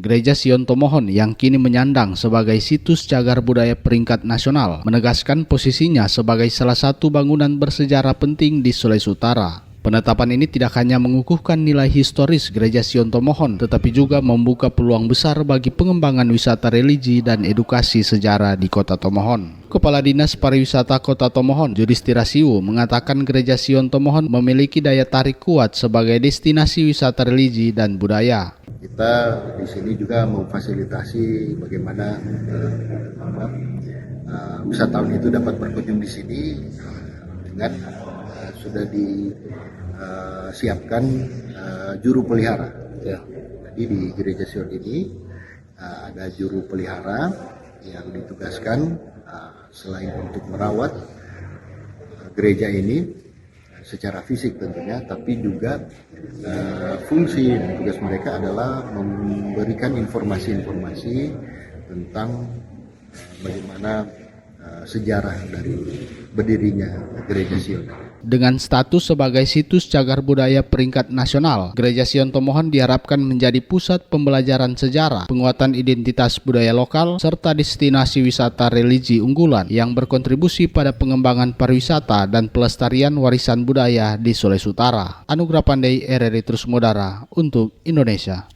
Gereja Sion Tomohon yang kini menyandang sebagai situs cagar budaya peringkat nasional menegaskan posisinya sebagai salah satu bangunan bersejarah penting di Sulawesi Utara. Penetapan ini tidak hanya mengukuhkan nilai historis Gereja Sion Tomohon, tetapi juga membuka peluang besar bagi pengembangan wisata religi dan edukasi sejarah di Kota Tomohon. Kepala Dinas Pariwisata Kota Tomohon, Yudhistira Siwu, mengatakan Gereja Sion Tomohon memiliki daya tarik kuat sebagai destinasi wisata religi dan budaya. Kita di sini juga memfasilitasi bagaimana wisatawan itu dapat berkunjung di sini dengan sudah disiapkan juru pelihara. Ya. Jadi di Gereja Sion ini ada juru pelihara yang ditugaskan selain untuk merawat gereja ini secara fisik tentunya, tapi juga fungsi dan tugas mereka adalah memberikan informasi-informasi tentang bagaimana sejarah dari berdirinya Gereja Sion. Dengan status sebagai situs cagar budaya peringkat nasional, Gereja Sion Tomohon diharapkan menjadi pusat pembelajaran sejarah, penguatan identitas budaya lokal, serta destinasi wisata religi unggulan yang berkontribusi pada pengembangan pariwisata dan pelestarian warisan budaya di Sulawesi Utara. Anugrah Pandey, RRI Terus Modara untuk Indonesia.